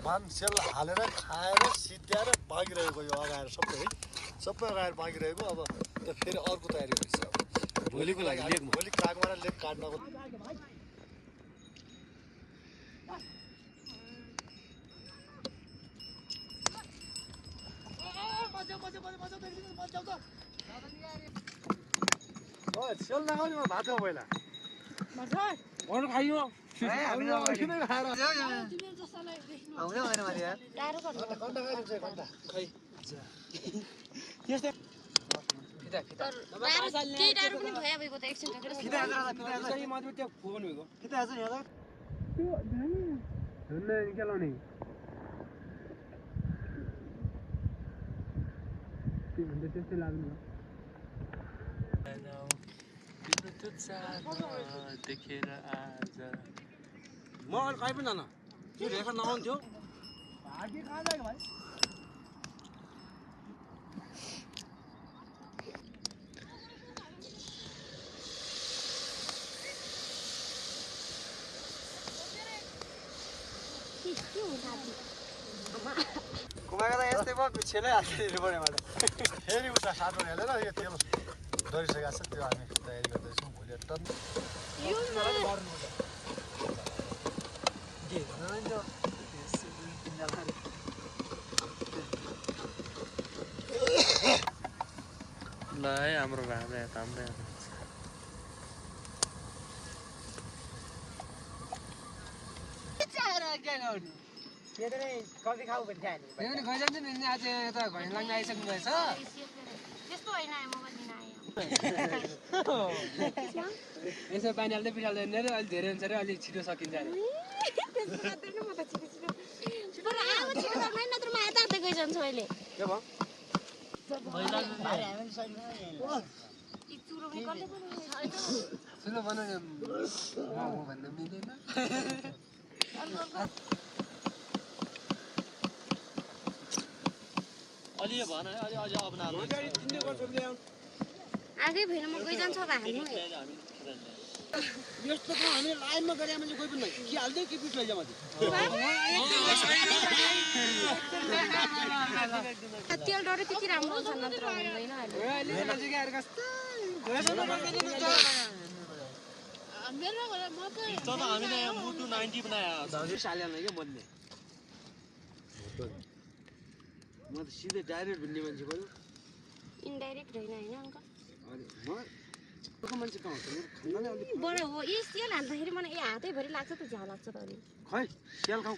मान्छेल हालेर खाएर सिद्ध्याएर बाँकिरहेको यो अगाएर सबै है सबै अगाएर बाँकिरहेको अब त्यो फेरि अर्को तयारी हुँदैछ अब भोलिको लागि भोलि कागमा लेक काट्नको सेल लगाउने म भात पहिला अरू खाइयो त्यस्तै लाग्नु देखेर आज म अहिले कहीँ पनि जान त्यो रेखा नआउँथ्यो भागी कहाँ जाएको भाइ कुमाएको त यस्तै भयो पिछेलै हात दिनु पर्यो मलाई फेरि उता साटो हेलेर यो तेल डरिसकेको छ त्यो हामी तयारी गर्दैछौँ भोलि टन ल है हाम्रो भाँडा यता हाम्रै कफी खाऊ भने खाने खैजान्छ नि आज यता घैन लाग्न आइसक्नु भएछ त्यस्तो होइन यसो पानी हाल्दै पिठाल्दैन रे अलि धेरै हुन्छ रे अलि छिटो सकिन्छ अरे के भयो सुनो बनाउने म भन्दा मिल्दैन अलि भन अलि अझ अपना आगे भेन म गइ जान्छ बा हाल्नु यस्तो त हामी लाइनमा गरे मान्छे कोही पनि के हाल्दै के पिट लैजा माथि तेल डरे त्यति राम्रो छ नत्र हुँदैन अहिले मान्छे के आएर कस्तो घोषणा गर्दैन त मेरो घर म त हामीले मुटु 90 बनाया हजुर साल्यालाई के बन्ने म त सिधै डाइरेक्ट भिन्ने मान्छे भयो इन्डाइरेक्ट होइन हैन अंकल अनि म को मान्छे कहाँ हुन्छ खानाले अलि बडा हो यस तेल हाल्दाखेरि मलाई हातै भरि लाग्छ त झ्याउ लाग्छ त अनि खै स्याल खाऊ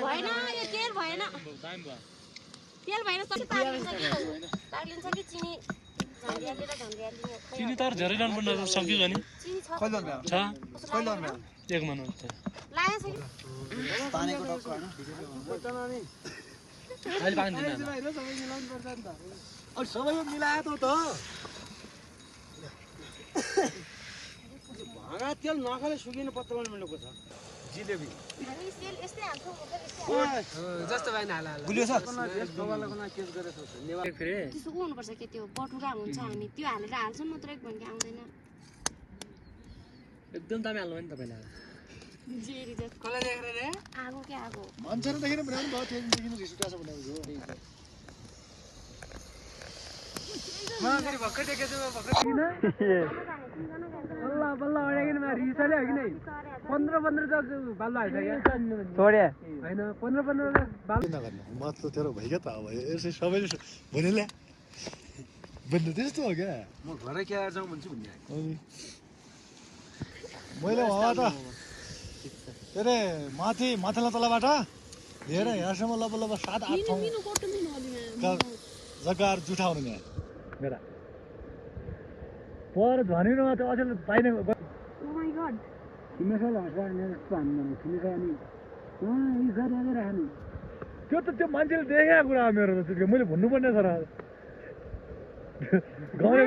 भएन यो तेल भएन तेल भएन त तार्लिन्छ कि चिनी झन्ड्याले र झन्ड्याले चिनी तर धेरै लानु पर्ने सक्यो नि चिनी छ कहिले ल्याउ छ कहिले ल्याउ एक मनोट त लागेछ कि पानीको डक्को हैन अहिले पानी दिन बाहिर सबै मिलाउनु पर्छ नि त अनि सबै मिलाए त भाँगा तेल नखाले सुकिनु पत्तामा मिलेको छ जिलेबी हामी तेल यस्तै हाल्छौँ जस्तो भाइ नाला गुलियो छ गोवालाको ना केस गरेछ धन्यवाद फेरि त्यसो को हुनुपर्छ के त्यो बटुरा हुन्छ हामी त्यो हालेर हाल्छौँ मात्रै भन्ने आउँदैन एकदम दामी हाल्नु नि तपाईलाई जेरी जस्तो कसले देखेर रे आगो के आगो मान्छेले देखेर बनाउनु भयो त्यसदेखि रिस उठाछ बनाउँछु म फेरि भक्कै देखेछु भक्कै किन बल्ल बल्ल अडेकिन मा रिसले हो कि नै 15 जग बाल्ला हाल्छ क्या छोड्या हैन 15 जग बाल किन गर्ने म त तेरो भइगयो त अब यसै सबैले भनिले भन्नु त्यस्तो हो क्या म घरै के आएर जाउँ भन्छु भन्ने अनि मैले वहाँ त के अरे माथिल्लो तलबाट लिएर यहाँसम्म लब 7-8 ठाउँ जग्गाहरू जुठाउनु यहाँ मेरा पर ध्वनिमा त अझै पाइन ओ माय गॉड तिमीसँग हस्बार मेरो पानी तिमीसँग अनि यी गरेर राख्नु त्यो त त्यो मान्छेले देखेको कुरा हो मेरो त मैले भन्नुपर्ने छ र गाउँले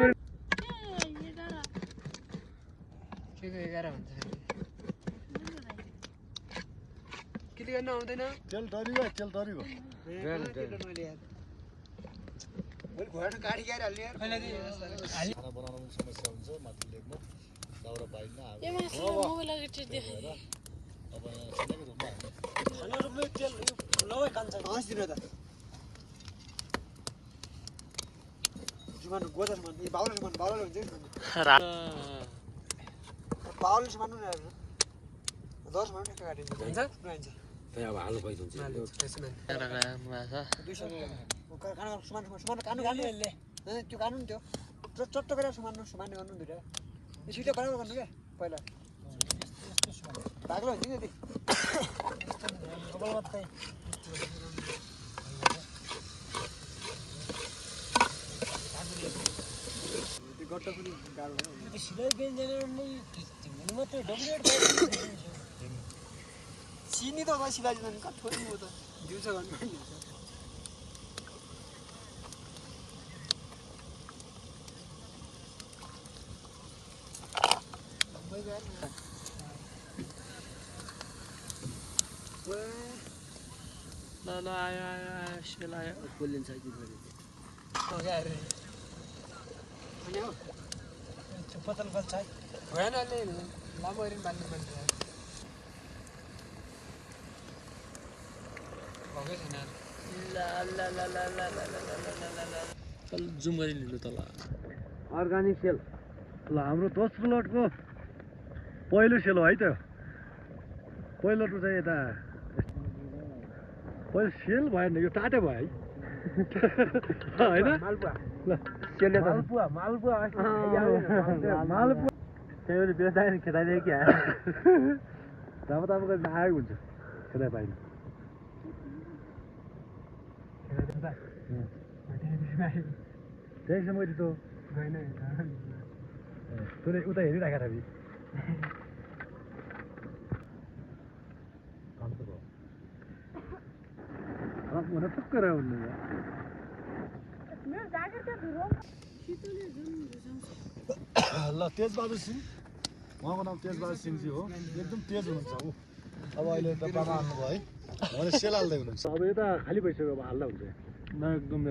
के गरेर भन्छ किले गर्न आउँदैन तेल डरिगयो मैले घोडा गाडी गाडी हाल्ने यार खाना बनाउनु समस्या हुन्छ माथि लेकमा दाउरा पाइन्न अब खानाको रुममा खाना रुममै तेल लवै कान्छ 10 दिन त जुमान गोदा जुमान यो बाउले जुमान बाउले हुन्छ बाउले जुमान न 10 मिनेट ठ्याक्क काटिन्छ हुन्छ हुन्छ त्यही अब हाल्नु पैसा हुन्छ खाना सुमान कानु यसले त्यो कानु नि त्यो चट्ट गरेर सुमान गर्नु नि यो छिटो बराबर गर्नु क्या पहिला बाग्लो हुन्छ नि यदि अब मात्रै त्यो गट्टा पनि गाह्रो हो सिधै बेन्जर मात्रै डबलेट चिनी त सिलाइदिँदैन कठोर म त दिउँसो गर्नु ल आयो सेल आयो बोलिन्छ कि गरे अनि हो पतल बल्छ भएन अलि लामो हेरिन बाल्नु पर्छ भगै छैन चल जुम गरी लिनु तल अर्गानिक सेल ल हाम्रो 10 प्लटको पहिलो सेल हो है त पहिलो चाहिँ यता पहिलो सेल भएन यो टाटे भयो है होइन मालपुवा ल सेलले त मालपुवा मालपुवा त्यही बेच्दैन खेताइदियो क्या तब तपाईँको आएको हुन्छ खेताइ पाइनु त्यहीसम्म मैले त तँले उता हेरिराखेर हुन टुक्क रह्यो ल तेजबहादुर सिंह उहाँको नाम तेजबहादुर सिंहजी हो एकदम तेज हुनुहुन्छ ऊ अब अहिले त बाबा हाल्नुभयो है उहाँले सेल हाल्दै हुनुहुन्छ अब यता खाली भइसक्यो अब हाल्दा हुन्छ एकदम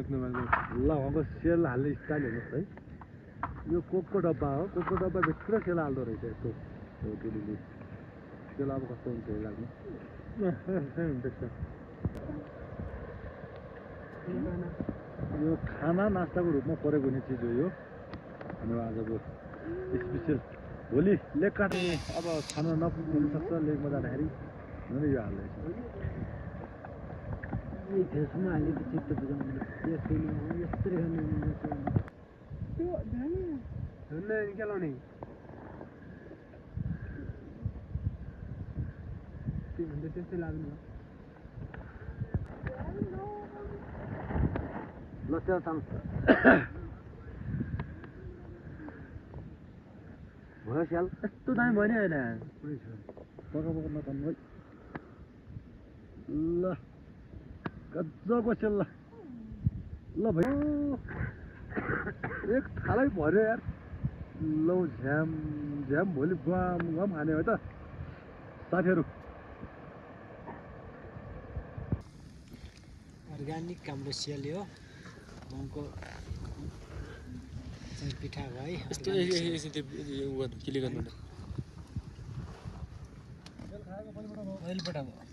ल उहाँको सेल हाल्ने स्टाइल हेर्नुहोस् है यो कोकको डब्बा हो कोकको डब्बाभित्र सेल हाल्दो रहेछ यस्तो टुलीले सेल अब कस्तो हुन्छ लाग्नु हुन्छ यो खाना नास्ताको रूपमा प्रयोग हुने चिज हो यो हाम्रो आजको स्पेसल भोलि लेक काट्ने अब खान नपुग्नु सक्छ लेकमा जाँदाखेरि यो हाल्दैछ फेसमा हालेको चित्त बुझाउनु यस्तरी खानु के लाउने त्यो भन्दा त्यस्तै लाग्नु ल त्यो ताम भयो स्याल यस्तो दामी भयो नि अहिले पका पका नतान्नु है ल गजबको सेल ल भयो एक थालै भर्यो यार लौ झ्याम झ्याम भोलि गम गम खाने हो त साथीहरू अर्ग्यानिक हाम्रो सेल हो गाउँको चाहिँ पिठा भयो है यस्तो क्लिक गर्नु पहिलोपल्ट